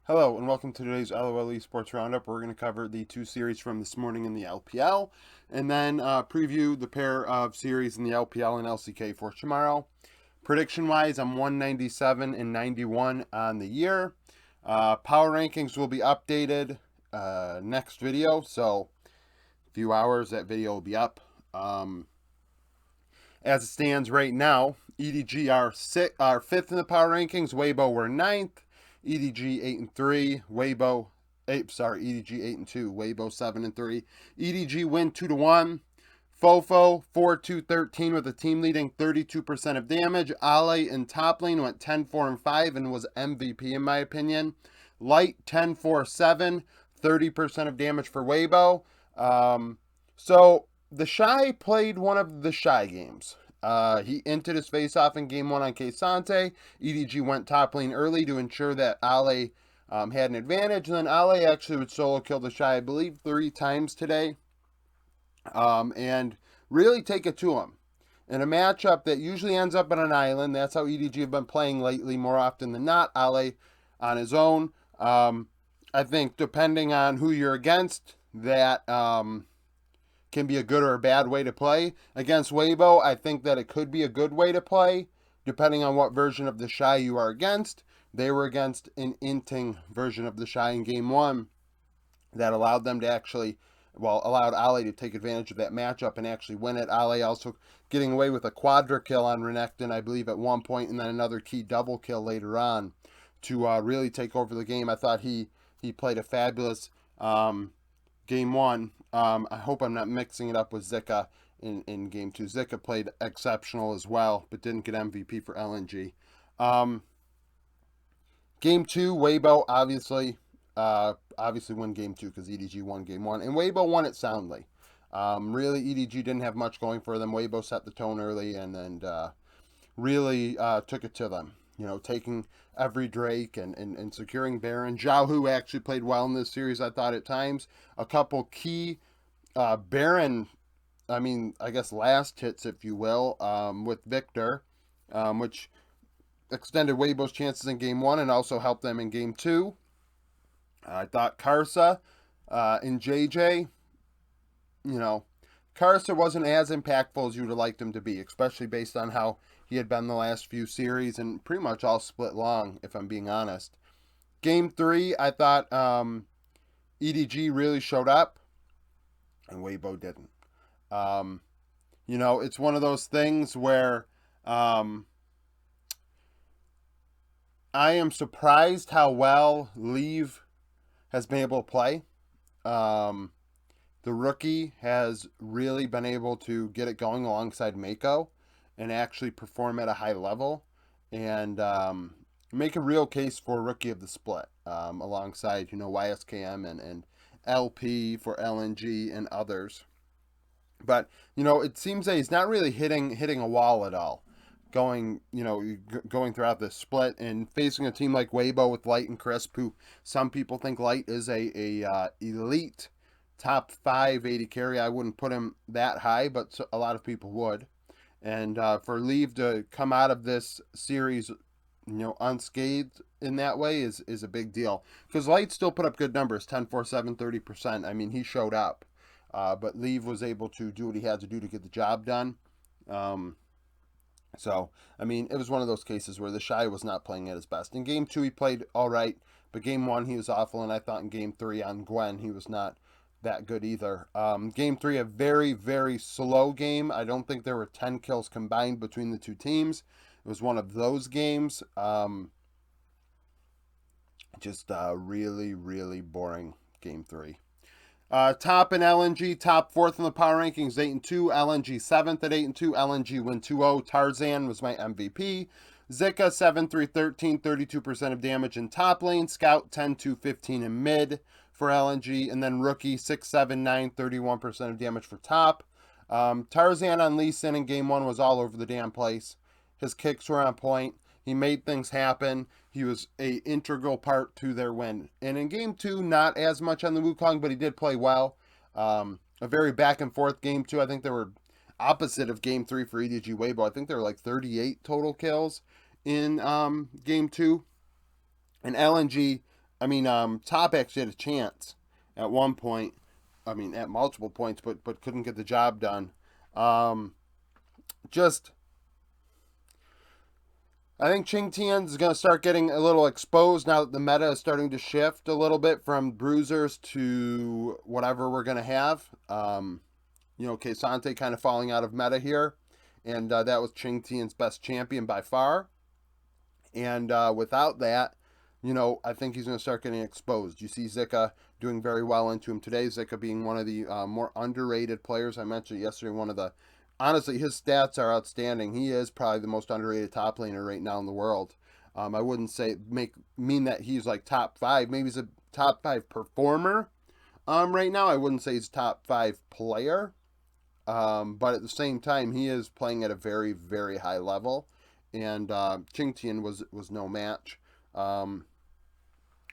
Hello and welcome to today's LOL Esports Roundup. We're going to cover the two series from this morning in the LPL and then preview the pair of series in the LPL and LCK for tomorrow. Prediction wise, I'm 197 and 91 on the year. Power rankings will be updated next video, so a few hours that video will be up. As it stands right now, EDG are fifth in the power rankings. Weibo were ninth. EDG 8-3. Weibo, EDG 8-2. Weibo 7-3. EDG win 2-1. Fofo 4-2-13 with the team leading 32% of damage. Ale in top lane went 10-4-5 and was MVP in my opinion. Light 10-4-7, 30% of damage for Weibo. So the Shy played one of the Shy games. He inted his face off in game one on K-Sante. EDG went top lane early to ensure that Ale had an advantage. And then Ale actually would solo kill the Shy, I believe, 3 times today. And really take it to him. In a matchup that usually ends up on an island, that's how EDG have been playing lately more often than not. Ale on his own. I think depending on who you're against, that can be a good or a bad way to play. Against Weibo, I think that it could be a good way to play, depending on what version of the Shy you are against. They were against an inting version of the Shy in game one that allowed them to actually, allowed Ale to take advantage of that matchup and actually win it. Ale also getting away with a quadra kill on Renekton, I believe, at one point, and then another key double kill later on to really take over the game. I thought he played a fabulous game one. I hope I'm not mixing it up with Zika in game two. Zika played exceptional as well, but didn't get MVP for LNG. Game two, Weibo obviously won game two because EDG won game one, and Weibo won it soundly. Really, EDG didn't have much going for them. Weibo set the tone early and really took it to them. You know, taking every Drake and securing Baron. Xiaohu actually played well in this series, I thought, at times. A couple key Baron, I guess last hits, if you will, with Victor, which extended Weibo's chances in game one and also helped them in game two. I thought Karsa and JJ, Karsa wasn't as impactful as you would have liked him to be, especially based on how he had been the last few series and pretty much all split long, if I'm being honest. Game three, I thought EDG really showed up, and Weibo didn't. It's one of those things where I am surprised how well Leave has been able to play. The rookie has really been able to get it going alongside Mako and actually perform at a high level and make a real case for rookie of the split alongside, YSKM and LP for LNG and others. But, it seems that he's not really hitting a wall at all. Going throughout this split and facing a team like Weibo with Light and Crisp, who some people think Light is a elite top 5 AD carry. I wouldn't put him that high, but a lot of people would. And for Leave to come out of this series, unscathed in that way is a big deal. Because Light still put up good numbers, 10-4-7, 30%. I mean, he showed up. But Leave was able to do what he had to do to get the job done. It was one of those cases where the Shy was not playing at his best. In game two, he played all right, but game one, he was awful, and I thought in game three on Gwen, he was not that good either. Game three, a very, very slow game. I don't think there were 10 kills combined between the two teams. It was one of those games. Really, really boring game three. Top in LNG, top fourth in the power rankings, 8-2. LNG seventh at 8-2. LNG win 2-0. Tarzan was my MVP. Zika 7-3-13, 32% of damage in top lane. Scout 10-2-15 in mid for LNG. And then Rookie 6-7-9, 31% of damage for top. Tarzan on Lee Sin in game one was all over the damn place. His kicks were on point. He made things happen. He was a integral part to their win. And in game two, not as much on the Wukong, but he did play well. A very back and forth game two. I think they were opposite of game three for EDG Weibo. I think there were like 38 total kills in game two. And LNG, Top actually had a chance at one point. At multiple points, but couldn't get the job done. Um, just I think Ching Tian is going to start getting a little exposed now that the meta is starting to shift a little bit from bruisers to whatever we're going to have. Kesante kind of falling out of meta here, and that was Ching Tian's best champion by far. And without that, I think he's going to start getting exposed. You see Zika doing very well into him today. Zika being one of the more underrated players. I mentioned yesterday, honestly, his stats are outstanding. He is probably the most underrated top laner right now in the world. I wouldn't mean that he's like top 5. Maybe he's a top 5 performer right now. I wouldn't say he's top 5 player. But at the same time, he is playing at a very, very high level. And Ching Tian was no match.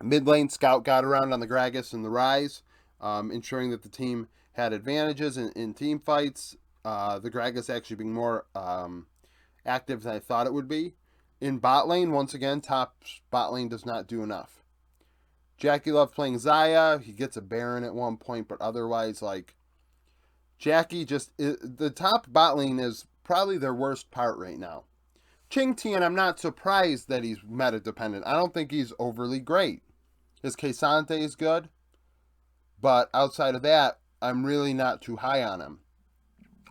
Mid lane, Scout got around on the Gragas and the Rise, ensuring that the team had advantages in team fights. The Gragas actually being more active than I thought it would be. In bot lane, once again, top bot lane does not do enough. Jackie Love playing Xayah. He gets a Baron at one point, but otherwise, Jackie the top bot lane is probably their worst part right now. Ching Tian, I'm not surprised that he's meta dependent. I don't think he's overly great. His Kesante is good, but outside of that, I'm really not too high on him.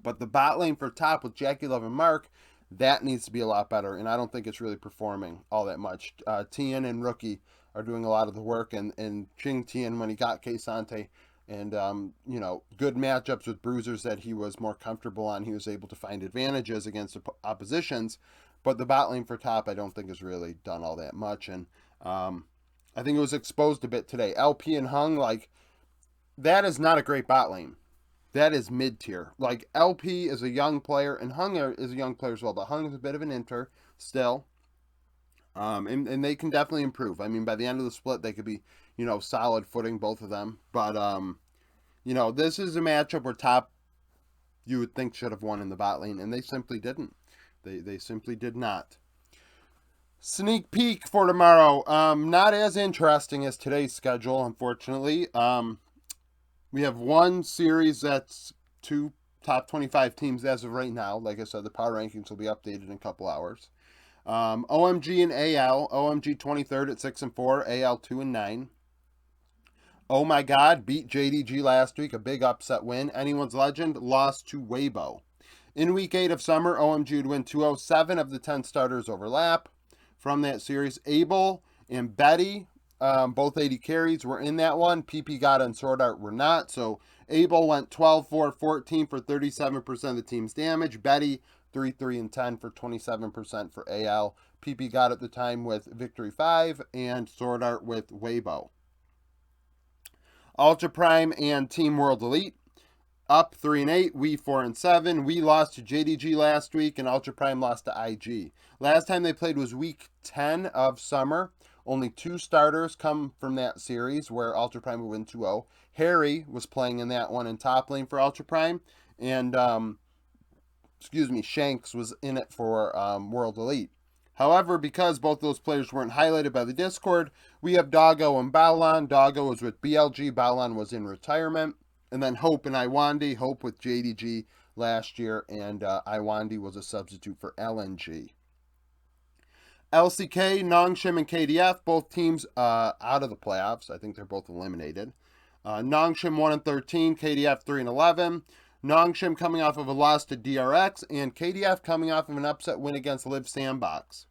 But the bot lane for top with Jackie Love and Mark, that needs to be a lot better, and I don't think it's really performing all that much. Tian and Rookie are doing a lot of the work, and Ching Tian, when he got Kesante, and good matchups with bruisers that he was more comfortable on, he was able to find advantages against oppositions. But the bot lane for top, I don't think has really done all that much, and I think it was exposed a bit today. LP and Hung, that is not a great bot lane. That is mid tier. LP is a young player, and Hung is a young player as well. But Hung is a bit of an inter still, and they can definitely improve. By the end of the split, they could be, solid footing, both of them. But this is a matchup where top you would think should have won in the bot lane, and they simply didn't. They simply did not. Sneak peek for tomorrow. Not as interesting as today's schedule, unfortunately. We have one series that's 2 top 25 teams as of right now. Like I said, the power rankings will be updated in a couple hours. OMG and AL. OMG 23rd at 6-4. AL 2-9. Oh my God, beat JDG last week. A big upset win. Anyone's Legend lost to Weibo. In week 8 of summer, OMG would win 207 of the 10 starters overlap. From that series, Abel and Betty, both 80 carries, were in that one. PP God and Sword Art were not. So Abel went 12-4-14 for 37% of the team's damage. Betty 3-3-10 for 27% for AL. PP God at the time with Victory 5 and Sword Art with Weibo. Ultra Prime and Team World Elite up 3-8, we 4-7. We lost to JDG last week, and Ultra Prime lost to IG. Last time they played was week 10 of summer. Only 2 starters come from that series where Ultra Prime would win 2-0. Harry was playing in that one in top lane for Ultra Prime, and Shanks was in it for World Elite. However, because both those players weren't highlighted by the Discord, we have Doggo and Balan. Doggo was with BLG, Balan was in retirement. And then Hope and Iwandi. Hope with JDG last year, and Iwandi was a substitute for LNG. LCK, Nongshim, and KDF, both teams out of the playoffs. I think they're both eliminated. Nongshim 1-13, KDF 3-11. Nongshim coming off of a loss to DRX, and KDF coming off of an upset win against Live Sandbox.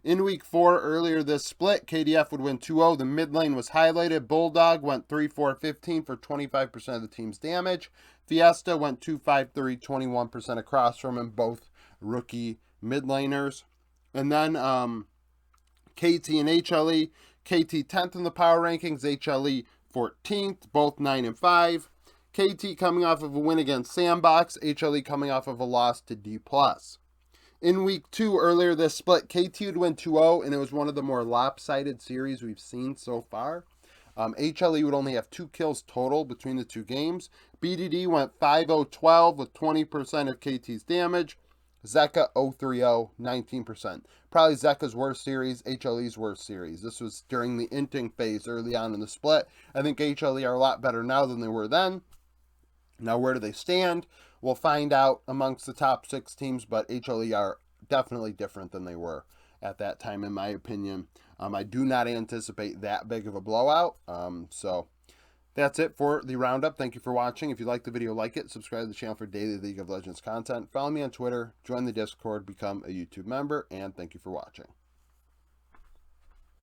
In week 4, earlier this split, KDF would win 2-0. The mid lane was highlighted. Bulldog went 3-4-15 for 25% of the team's damage. Fiesta went 2-5-3, 21% across from him, both rookie mid laners. And then KT and HLE. KT 10th in the power rankings, HLE 14th, both 9-5. KT coming off of a win against Sandbox, HLE coming off of a loss to D+. In week 2, earlier this split, KT would win 2-0, and it was one of the more lopsided series we've seen so far. HLE would only have 2 kills total between the 2 games. BDD went 5-0-12 with 20% of KT's damage. Zeka 030, 19%. Probably Zeka's worst series, HLE's worst series. This was during the inting phase early on in the split. I think HLE are a lot better now than they were then. Now, where do they stand? We'll find out amongst the top 6 teams, but HLE are definitely different than they were at that time, in my opinion. I do not anticipate that big of a blowout. So that's it for the roundup. Thank you for watching. If you like the video, like it. Subscribe to the channel for daily League of Legends content. Follow me on Twitter. Join the Discord. Become a YouTube member. And thank you for watching.